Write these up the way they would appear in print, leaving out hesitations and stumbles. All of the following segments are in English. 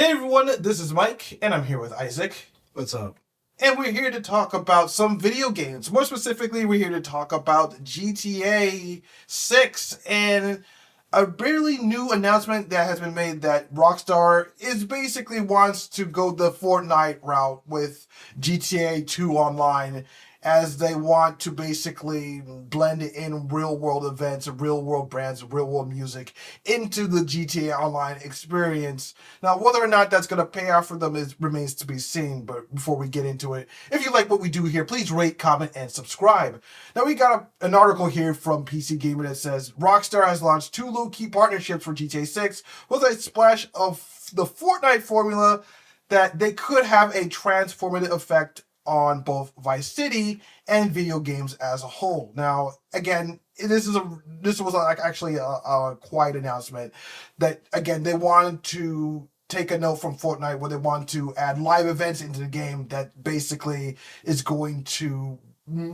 Hey everyone, this is Mike, and I'm here with Isaac. What's up? And we're here to talk about some video games. More specifically, we're here to talk about GTA 6 and a barely new announcement that has been made that Rockstar is basically wants to go the Fortnite route with GTA 2 Online, as they want to basically blend in real world events, real world brands, real world music into the GTA Online experience. Now, whether or not that's going to pay off for them remains to be seen. But before we get into it, if you like what we do here, please rate, comment, and subscribe. Now, we got an article here from PC Gamer that says Rockstar has launched two low-key partnerships for GTA 6 with a splash of the Fortnite formula that they could have a transformative effect on both Vice City and video games as a whole. Now, again, this was actually a quiet announcement that, again, they wanted to take a note from Fortnite where they want to add live events into the game that basically is going to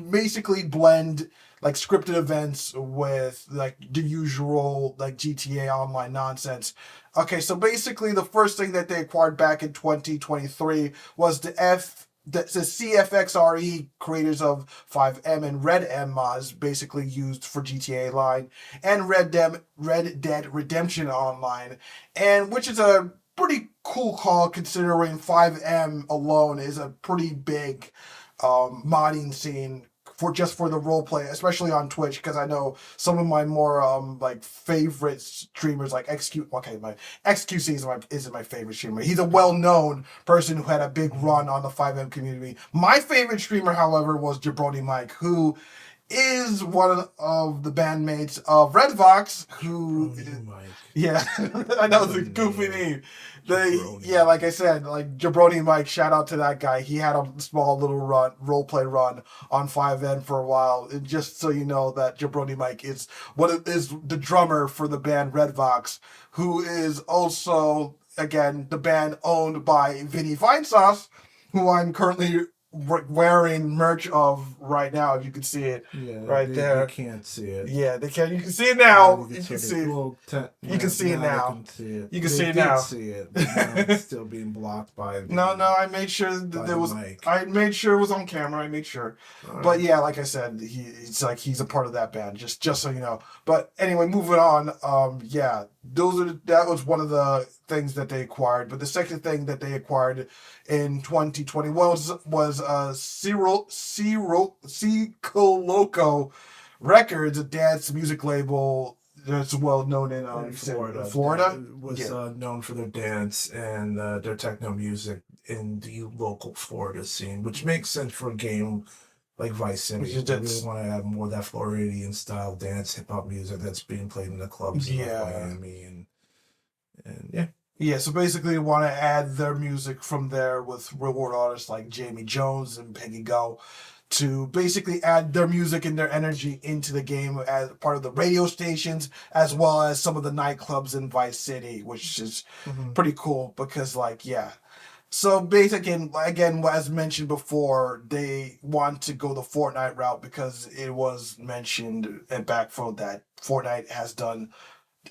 basically blend like scripted events with like the usual like GTA Online nonsense. Okay, so basically the first thing that they acquired back in 2023 was the CFXRE, creators of FiveM and RedM mods, basically used for GTA Line, and Red Dead Redemption Online, and which is a pretty cool call considering FiveM alone is a pretty big modding scene for the roleplay, especially on Twitch, because I know some of my more like favorite streamers like my XQC isn't my favorite streamer. He's a well-known person who had a big run on the FiveM community. My favorite streamer, however, was Jabroni Mike, who is one of the bandmates of Redvox, who yeah, I know it's a goofy name. Like I said, like Jabroni Mike, shout out to that guy. He had a small little roleplay run on FiveM for a while. And just so you know that Jabroni Mike is the drummer for the band Redvox, who is also, again, the band owned by Vinny Vinesauce, who I'm currently wearing merch of right now. If you can see it, there. You can't see it. Yeah, they can. You can see it now. You can see it. You can see it now. You can see it now. now. See it. It's still being blocked by. No. I made sure that there was. Mic. I made sure it was on camera. I made sure. Right. But yeah, like I said, he's a part of that band. Just so you know. But anyway, moving on. That was one of the things that they acquired. But the second thing that they acquired in 2021 was Loco Records, a dance music label that's well known in Florida. Was known for their dance and their techno music in the local Florida scene, which makes sense for a game like Vice City. They really want to have more of that Floridian style dance, hip hop music that's being played in the clubs in Miami and yeah. Yeah, so basically they want to add their music from there with reward artists like Jamie Jones and Peggy Go to basically add their music and their energy into the game as part of the radio stations as well as some of the nightclubs in Vice City, which is pretty cool because So basically, again, as mentioned before, they want to go the Fortnite route because it was mentioned and backfilled that Fortnite has done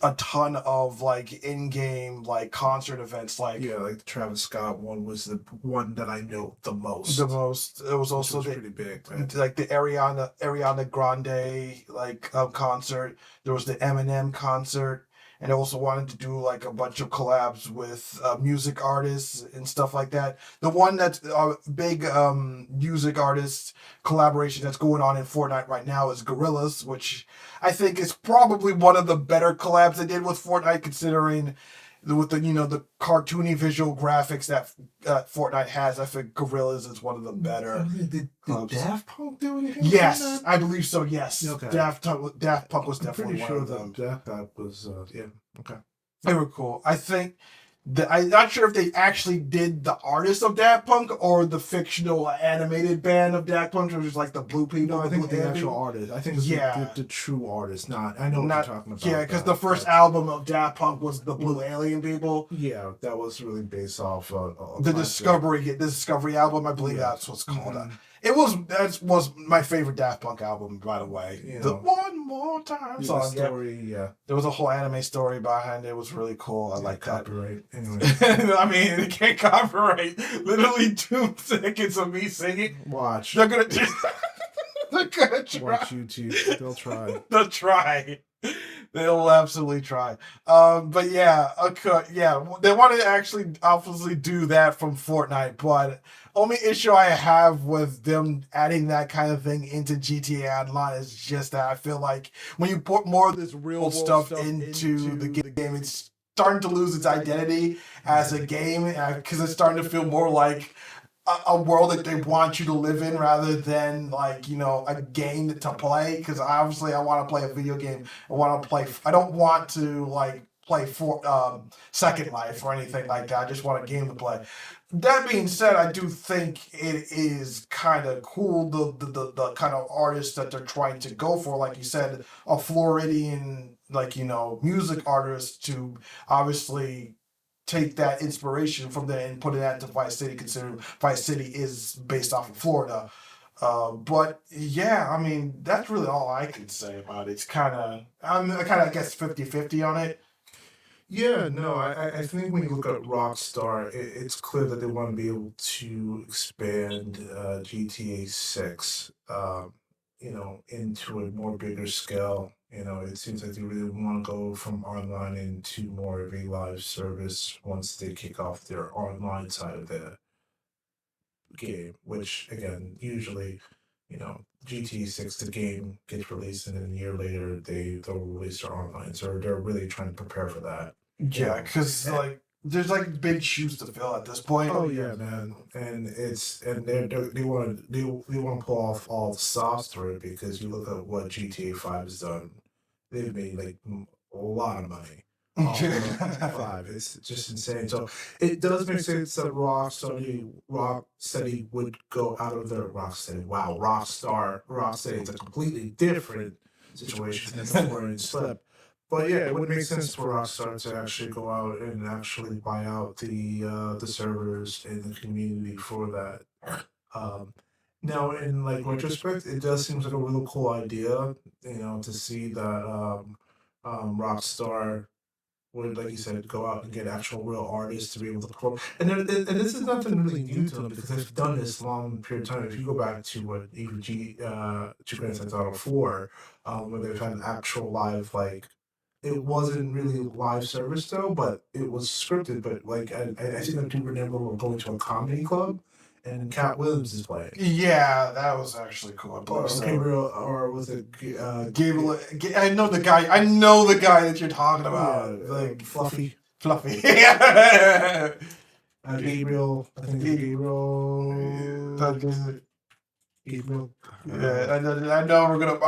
a ton of like in-game like concert events, like the Travis Scott one was the one that I know the most. It was also pretty big, man. Like the Ariana Grande concert. There was the Eminem concert, and they also wanted to do like a bunch of collabs with music artists and stuff like that. The one that's a big music artist collaboration that's going on in Fortnite right now is Gorillaz, which I think is probably one of the better collabs they did with Fortnite, considering with the cartoony visual graphics that Fortnite has. I think Gorillaz is one of the better. Did Daft Punk do anything? Yes, I believe so. Yes, okay. Daft Punk was definitely one of them. Daft Punk was okay. They were cool. I think I'm not sure if they actually did the artist of Daft Punk or the fictional animated band of Daft Punk, which is like the Blue People. No, I think the actual artist. I think it's the true artist. I know what you're talking about. Yeah, because the first album of Daft Punk was the Blue Alien People. Yeah, that was really based off the Discovery album. I believe that's what's called. That was my favorite Daft Punk album, by the way. The One More Time song. Story, yeah. There was a whole anime story behind it. It was really cool. I like that. Copyright. Anyway. I mean, they can't copyright literally 2 seconds of me singing. Watch. They're gonna try. Watch YouTube. They'll try. They'll try. They'll absolutely try. But yeah, they want to actually obviously do that from Fortnite, but only issue I have with them adding that kind of thing into GTA Online is just that I feel like when you put more of this real stuff into the game, it's starting to lose its identity as a game because it's starting to feel more like a world that they want you to live in rather than like, you know, a game to play. Because obviously I want to play a video game. I don't want to like play for Second Life or anything like that. I just want a game to play. That being said, I do think it is kind of cool the kind of artists that they're trying to go for. Like you said, a Floridian, like, you know, music artist to obviously take that inspiration from there and put it into Vice City, considering Vice City is based off of Florida. But yeah, I mean, that's really all I can say about it. It's kind of, I guess 50-50 on it. Yeah, no, I think when you look at Rockstar, it's clear that they want to be able to expand GTA 6, you know, into a more bigger scale. You know, it seems like they really want to go from online into more of a live service once they kick off their online side of the game, which, again, usually, you know, GTA 6, the game gets released, and then a year later, they'll release their online. So they're really trying to prepare for that. Yeah, because like there's like big shoes to fill at this point. Oh yeah, man, and they want to pull off all the stops through it because you look at what GTA 5 has done. They've made like a lot of money. Five, it's just insane. So it does make sense that Rocksteady would go out of their Rocksteady. Wow, Rocksteady is a completely different situation than Thor and Slip. But yeah, it would make sense for Rockstar to actually go out and actually buy out the servers in the community for that. Now, in like retrospect, it does seem like a really cool idea, you know, to see that Rockstar would, like you said, go out and get actual real artists to be able to perform. And this is nothing really new to them because they've done this long period of time. If you go back to what even Grand Theft Auto 4, where they've had an actual live, like, it wasn't really live service though, but it was scripted. But like I think I do remember we were going to a comedy club, and Cat Williams is playing. Yeah, that was actually cool. Gabriel, or was it Gabriel? I know the guy. I know the guy that you're talking about. Yeah, like Fluffy. Gabriel. I think it's Gabriel. Gabriel. Yeah, I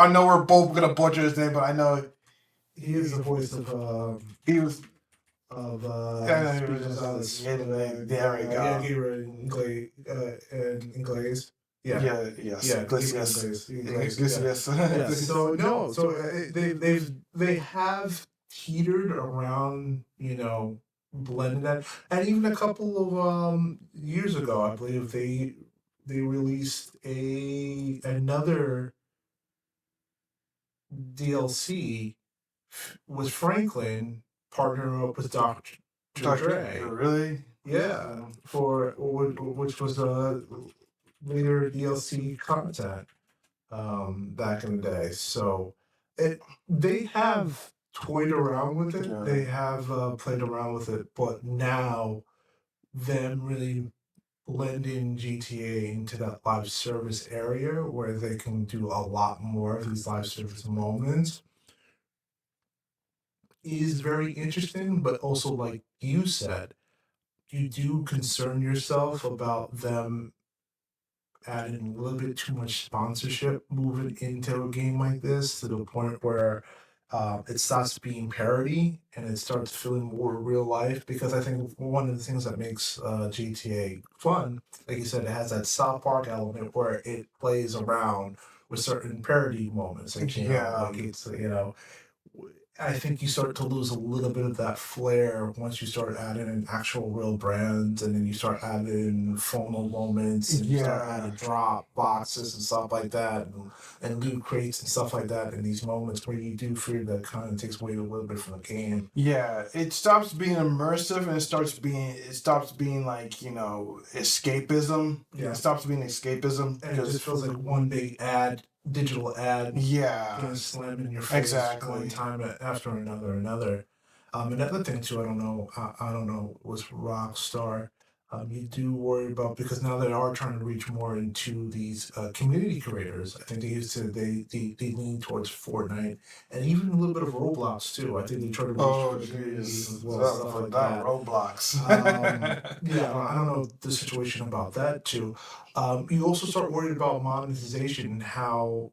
know we're both gonna butcher his name, but I know he is the voice of he was of there we go. Yeah, Gabriel in Glaze. Yeah. Yeah. Yes. Yeah. Yes. So no. So they have teetered around, you know, blending that, and even a couple of years ago, I believe they released another DLC with Franklin partnering up with Dr. Dre. Really? Yeah, for which was a later DLC content back in the day. So they have toyed around with it. Yeah. They have played around with it, but now them really blending GTA into that live service area where they can do a lot more of these live service moments is very interesting, but also, like you said, you do concern yourself about them adding a little bit too much sponsorship moving into a game like this to the point where it starts being parody and it starts feeling more real life. Because I think one of the things that makes GTA fun, like you said, it has that South Park element where it plays around with certain parody moments. Like, you know, like it's, you know, I think you start to lose a little bit of that flair once you start adding in actual real brands, and then you start adding FOMO moments, and you start Yeah. adding drop boxes and stuff like that, and loot crates and stuff like that in these moments where you do fear that kind of takes away a little bit from the game. Yeah, it stops being immersive and it stops being like, escapism. Yeah, it Yeah. stops being escapism And it just feels like one big digital ad, yeah, kind of slam in your face exactly. one time after another. Another thing too, I don't know, was Rockstar. You do worry about, because now they are trying to reach more into these community creators. I think they lean towards Fortnite and even a little bit of Roblox too. I think they try to reach Oh, community jeez. as well, stuff like that. Roblox. Yeah, I don't know the situation about that too. You also start worried about monetization and how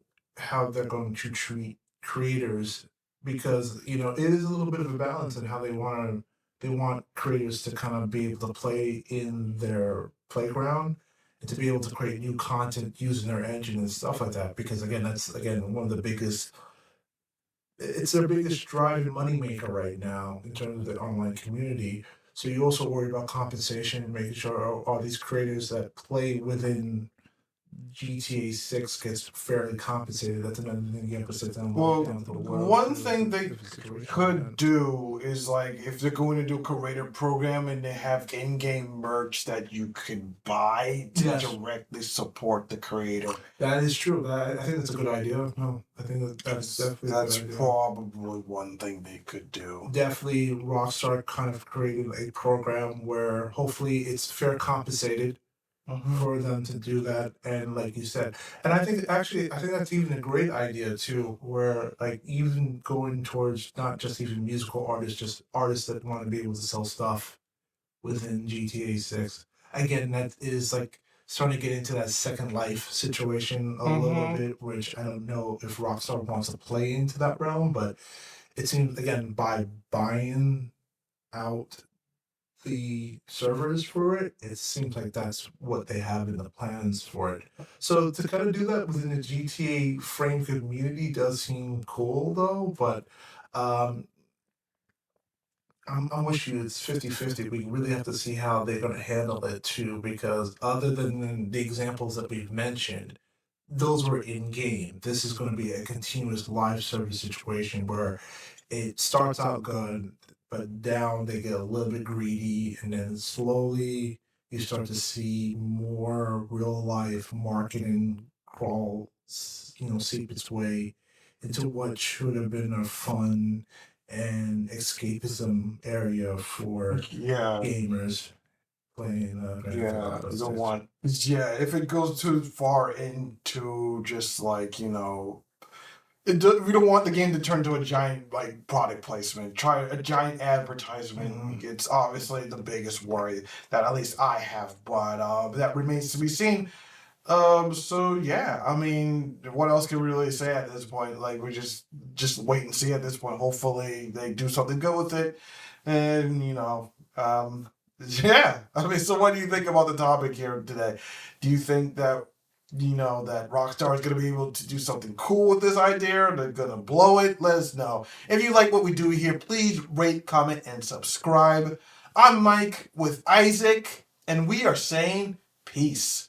they're going to treat creators, because it is a little bit of a balance in how they want creators to kind of be able to play in their playground and to be able to create new content using their engine and stuff like that, because again, that's again one of the biggest, it's their biggest drive and moneymaker right now in terms of the online community. So you also worry about compensation and making sure all these creators that play within GTA 6 gets fairly compensated. That's another thing you have to sit down and Well, look down to the world. one thing they situation could do is like if they're going to do a creator program and they have in-game merch that you can buy to Yes. directly support the creator. That is true. I think that's a good idea. No, I think that's definitely That's a good idea. probably one thing they could do. Definitely, Rockstar kind of created a program where hopefully it's fair compensated for them to do that. And like you said, and I think that's even a great idea too, where like even going towards not just even musical artists, just artists that want to be able to sell stuff within GTA 6. Again, that is like starting to get into that Second Life situation a little bit, which I don't know if Rockstar wants to play into that realm, but it seems, again, by buying out the servers for it, it seems like that's what they have in the plans for it. So to kind of do that within the GTA frame community does seem cool though, but um, I'm with you, it's 50-50. We really have to see how they're going to handle it too, because other than the examples that we've mentioned, those were in game. This is going to be a continuous live service situation where it starts out good, but down they get a little bit greedy, and then slowly you start to see more real life marketing crawl, seep its way into what should have been a fun and escapism area for gamers playing Grand Theft Auto You 6. don't want. Yeah, if it goes too far into just like we don't want the game to turn to a giant like product placement, try a giant advertisement. It's obviously the biggest worry that at least I have, but that remains to be seen. So yeah, I mean, what else can we really say at this point? Like we just wait and see at this point. Hopefully they do something good with it, and yeah. I mean, so what do you think about the topic here today? Do you think that that Rockstar is going to be able to do something cool with this idea? They're going to blow it? Let us know. If you like what we do here, please rate, comment, and subscribe. I'm Mike with Isaac, and we are saying peace.